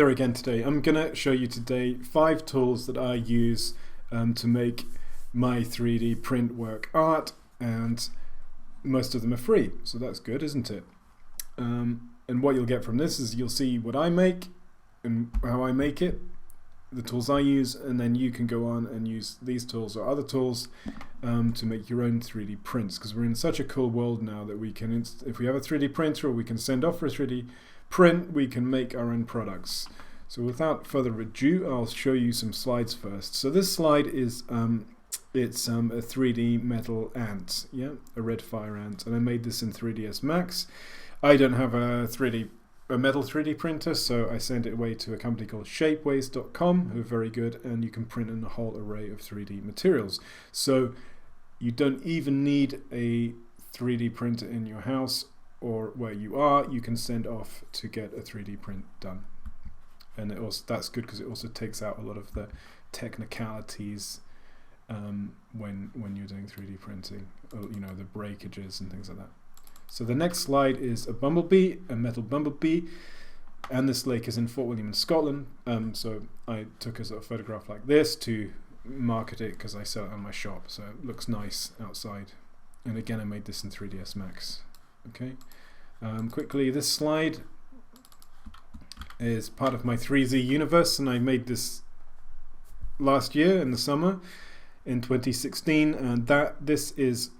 Here again today. I'm going to show you today 5 tools that I use to make my 3D print work art, and most of them are free, so that's good, isn't it? And what you'll get from this is you'll see what I make and how I make it, the tools I use, and then you can go on and use these tools or other tools to make your own 3D prints, because we're in such a cool world now that we can, if we have a 3D printer or we can send off for a 3D print, we can make our own products. So without further ado, I'll show you some slides first. So this slide is it's a 3D metal ant, yeah, a red fire ant, and I made this in 3ds Max. I don't have a metal 3D printer, so I sent it away to a company called shapeways.com, who are very good, and you can print in a whole array of 3D materials. So you don't even need a 3D printer in your house or where you are. You can send off to get a 3D print done, and that's good because it also takes out a lot of the technicalities when you're doing 3D printing, you know, the breakages and things like that. So the next slide is a bumblebee, a metal bumblebee, and this lake is in Fort William in Scotland. So I took a sort of photograph like this to market it because I sell it on my shop, so it looks nice outside. And again, I made this in 3ds Max. Okay. Quickly, this slide is part of my 3Z universe, and I made this last year in the summer in 2016, and this is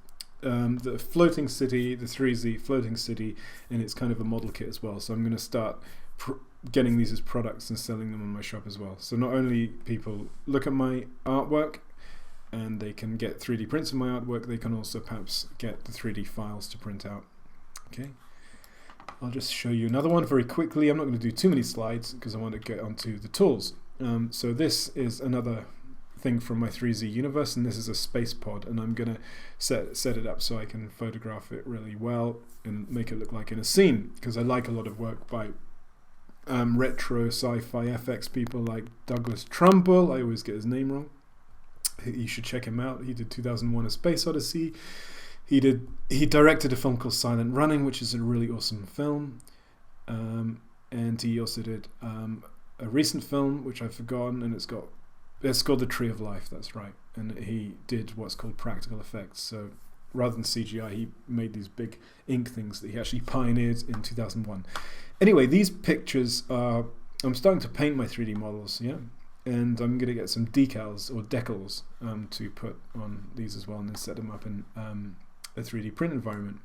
the floating city, the 3Z floating city, and it's kind of a model kit as well. So I'm going to start getting these as products and selling them on my shop as well. So not only people look at my artwork and they can get 3D prints of my artwork, they can also perhaps get the 3D files to print out. Okay, I'll just show you another one very quickly. I'm not going to do too many slides because I want to get onto the tools. So this is another thing from my 3Z universe, and this is a space pod, and I'm going to set it up so I can photograph it really well and make it look like in a scene, because I like a lot of work by retro sci-fi FX people like Douglas Trumbull. I always get his name wrong. You should check him out. He did 2001: A Space Odyssey. He directed a film called Silent Running, which is a really awesome film, and he also did a recent film which I've forgotten, and it's called The Tree of Life. That's right. And he did what's called practical effects. So rather than CGI, he made these big ink things that he actually pioneered in 2001. Anyway, these pictures are, I'm starting to paint my 3D models, yeah, and I'm going to get some decals or decals to put on these as well, and then set them up in a 3D print environment,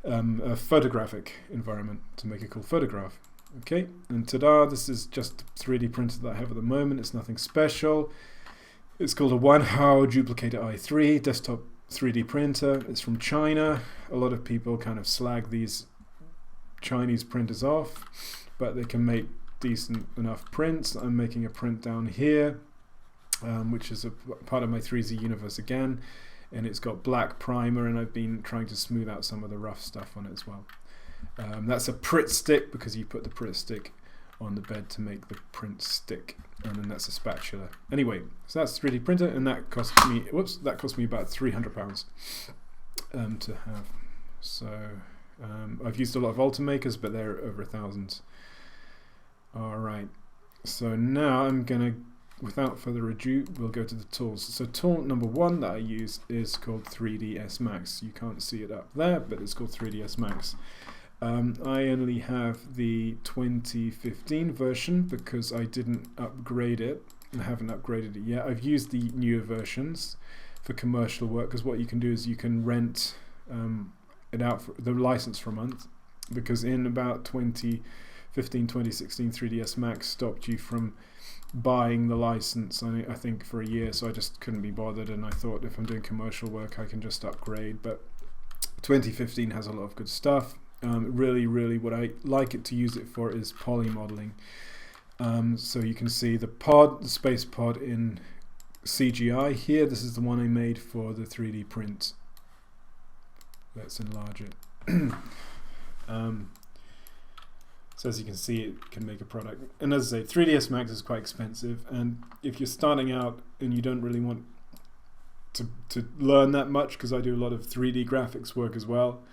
a photographic environment to make a cool photograph. Okay, and ta-da, this is just the 3D printer that I have at the moment. It's nothing special. It's called a Wanhao Duplicator i3 desktop 3D printer. It's from China. A lot of people kind of slag these Chinese printers off, but they can make decent enough prints. I'm making a print down here, which is a part of my 3Z universe again, and it's got black primer, and I've been trying to smooth out some of the rough stuff on it as well. That's a Pritt stick, because you put the Pritt stick on the bed to make the print stick, and then that's a spatula. Anyway, so that's 3D printer, and that cost me about £300 to have. So I've used a lot of Ultimakers, but they're over 1,000. All right, so now I'm gonna, without further ado, we'll go to the tools. So tool number 1 that I use is called 3ds Max. You can't see it up there, but it's called 3ds Max. I only have the 2015 version because I didn't upgrade it. I haven't upgraded it yet. I've used the newer versions for commercial work, because what you can do is you can rent it out for the license for a month, because in about 2015, 2016, 3ds Max stopped you from buying the license, I think, for a year, so I just couldn't be bothered, and I thought if I'm doing commercial work I can just upgrade. But 2015 has a lot of good stuff. Really what I like it to use it for is poly modeling. So you can see the space pod in CGI here. This is the one I made for the 3D print. Let's enlarge it. So as you can see, it can make a product. And as I say, 3ds Max is quite expensive, and if you're starting out and you don't really want to learn that much, because I do a lot of 3D graphics work as well,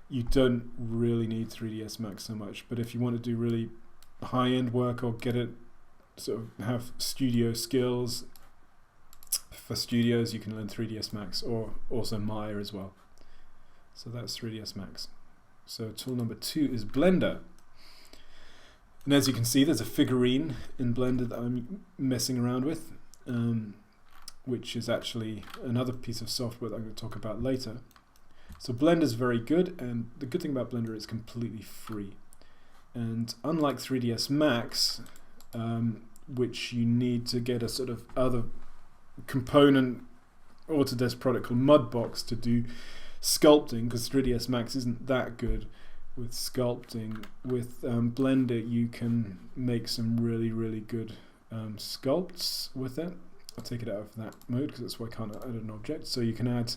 you don't really need 3ds Max so much. But if you want to do really high-end work or get it sort of have studio skills. For studios, you can learn 3ds Max or also Maya as well. So that's 3ds Max. So tool number 2 is Blender. And as you can see, there's a figurine in Blender that I'm messing around with, which is actually another piece of software that I'm going to talk about later. So Blender's very good, and the good thing about Blender is it's completely free. And unlike 3ds Max, which you need to get a sort of other component Autodesk product called Mudbox to do sculpting, because 3ds Max isn't that good with sculpting. With Blender, you can make some really, really good sculpts with it. I'll take it out of that mode because that's why I can't add an object. So you can add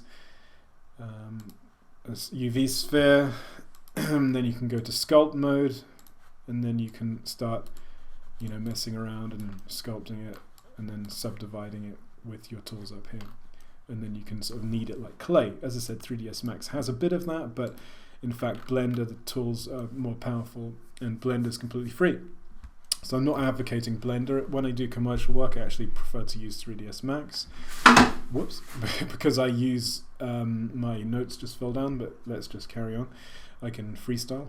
a UV sphere, then you can go to sculpt mode, and then you can start, messing around and sculpting it, and then subdividing it with your tools up here. And then you can sort of knead it like clay. As I said, 3ds Max has a bit of that, but in fact Blender, the tools are more powerful, and Blender is completely free. So I'm not advocating Blender. When I do commercial work, I actually prefer to use 3ds Max. Whoops, because I use, my notes just fell down, but let's just carry on. I can freestyle.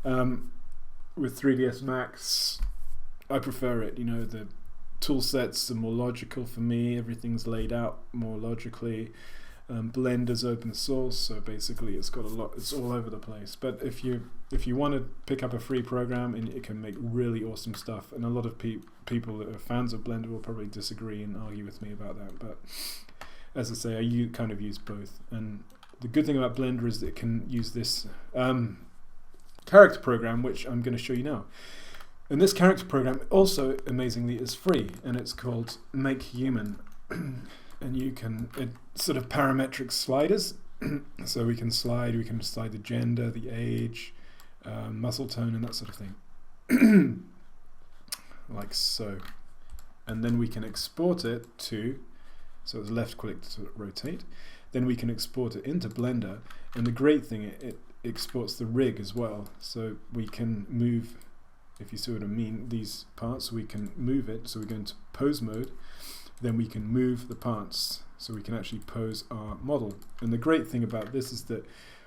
With 3ds Max, I prefer it. The tool sets are more logical for me. Everything's laid out more logically. Blender's open source, so basically it's got a lot. It's all over the place. But if you want to pick up a free program, and it can make really awesome stuff, and a lot of people that are fans of Blender will probably disagree and argue with me about that. But as I say, I kind of use both. And the good thing about Blender is that it can use this character program, which I'm going to show you now. And this character program also, amazingly, is free, and it's called Make Human. And you can, it's sort of parametric sliders. So we can slide the gender, the age, muscle tone, and that sort of thing. Like so. And then we can export it to, so it's left click to rotate. Then we can export it into Blender. And the great thing, it exports the rig as well. So we can move, if you see what I mean, these parts, we can move it. So we go into pose mode. Then we can move the parts, so we can actually pose our model. And the great thing about this is that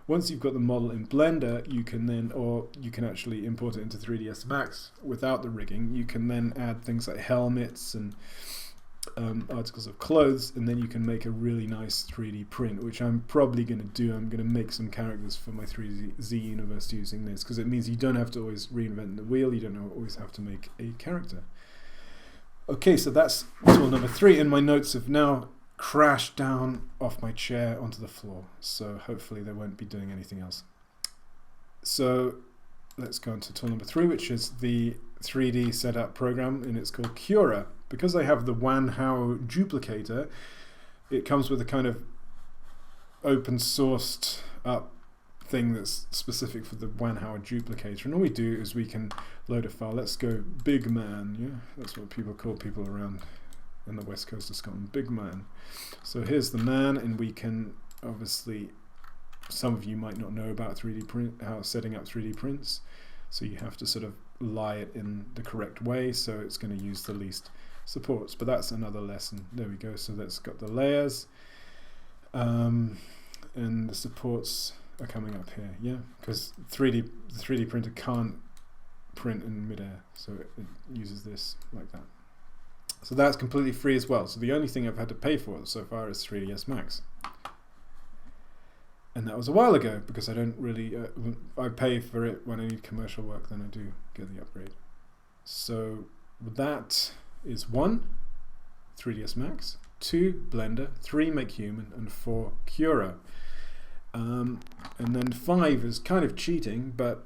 once you've got the model in Blender, you can actually import it into 3ds Max without the rigging. You can then add things like helmets and articles of clothes, and then you can make a really nice 3D print, which I'm probably going to do. I'm going to make some characters for my 3Z universe using this, because it means you don't have to always reinvent the wheel. You don't always have to make a character. Okay, so that's tool number 3, and my notes have now crashed down off my chair onto the floor, so hopefully they won't be doing anything else. So let's go on to tool number 3, which is the 3D setup program, and it's called Cura. Because I have the Wanhao duplicator, it comes with a kind of open sourced up thing that's specific for the Wanhao duplicator, and all we do is we can load a file. Let's go big man. Yeah, that's what people call people around in the west coast of Scotland, big man. So here's the man, and we can obviously, some of you might not know about 3D print, how setting up 3D prints, so you have to sort of lie it in the correct way, so it's going to use the least supports, but that's another lesson. There we go. So that's got the layers, and the supports are coming up here, yeah, because the 3D printer can't print in midair, so it uses this like that. So that's completely free as well. So the only thing I've had to pay for so far is 3ds Max, and that was a while ago, because I don't really I pay for it when I need commercial work, then I do get the upgrade. So that is 1, 3ds Max, 2, Blender, 3, Make Human, and 4, Cura. And then 5 is kind of cheating, but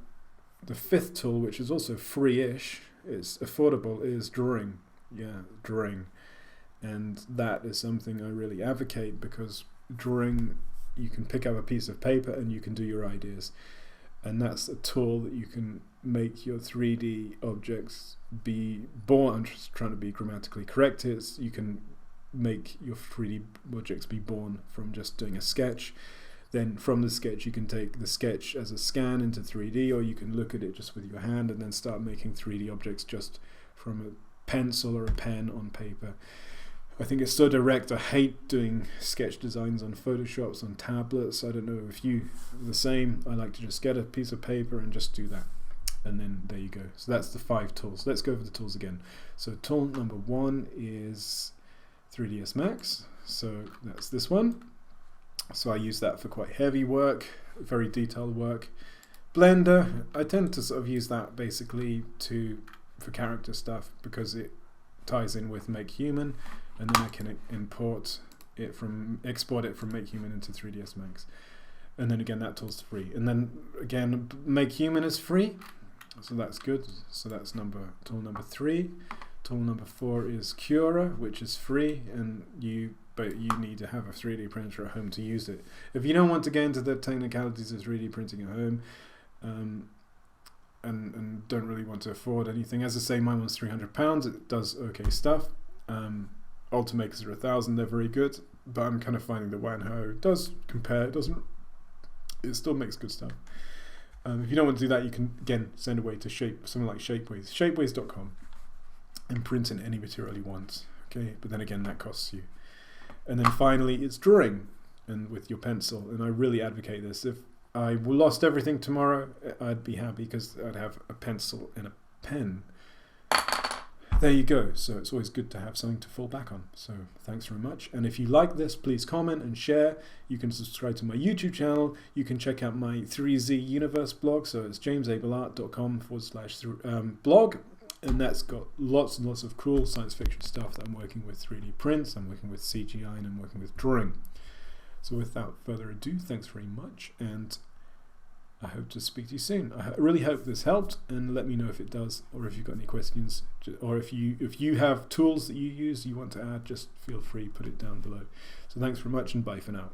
the 5th tool, which is also free-ish, is affordable, is drawing. Yeah, drawing. And that is something I really advocate, because drawing, you can pick up a piece of paper and you can do your ideas. And that's a tool that you can make your 3D objects be born. I'm just trying to be grammatically correct here. You can make your 3D objects be born from just doing a sketch. Then from the sketch you can take the sketch as a scan into 3D, or you can look at it just with your hand and then start making 3D objects just from a pencil or a pen on paper. I think it's so direct. I hate doing sketch designs on Photoshops, on tablets. I don't know if you are the same. I like to just get a piece of paper and just do that. And then there you go. So that's the 5 tools. Let's go over the tools again. So tool number 1 is 3ds Max. So that's this one. So I use that for quite heavy work, very detailed work. Blender, I tend to sort of use that basically for character stuff because it ties in with Make Human, and then I can export it from Make Human into 3ds Max. And then again, that tool's free. And then again, Make Human is free, so that's good. So that's tool number 3. Tool number 4 is Cura, which is free, but you need to have a 3D printer at home to use it. If you don't want to get into the technicalities of 3D printing at home, and don't really want to afford anything, as I say, mine was £300. It does okay stuff. Ultimakers are $1,000. They're very good, but I'm kind of finding that Wanhao does compare. It still makes good stuff. If you don't want to do that, you can again send away to something like Shapeways, shapeways.com, and print in any material you want. Okay, but then again, that costs you. And then finally, it's drawing, and with your pencil. And I really advocate this. If I lost everything tomorrow, I'd be happy because I'd have a pencil and a pen. There you go. So it's always good to have something to fall back on. So thanks very much. And if you like this, please comment and share. You can subscribe to my YouTube channel. You can check out my 3Z Universe blog. So it's jamesabelart.com/blog. And that's got lots and lots of cool science fiction stuff that I'm working with 3D prints, I'm working with CGI, and I'm working with drawing. So without further ado, thanks very much, and I hope to speak to you soon. I really hope this helped, and let me know if it does, or if you've got any questions, or if you have tools that you use you want to add, just feel free, put it down below. So thanks very much, and bye for now.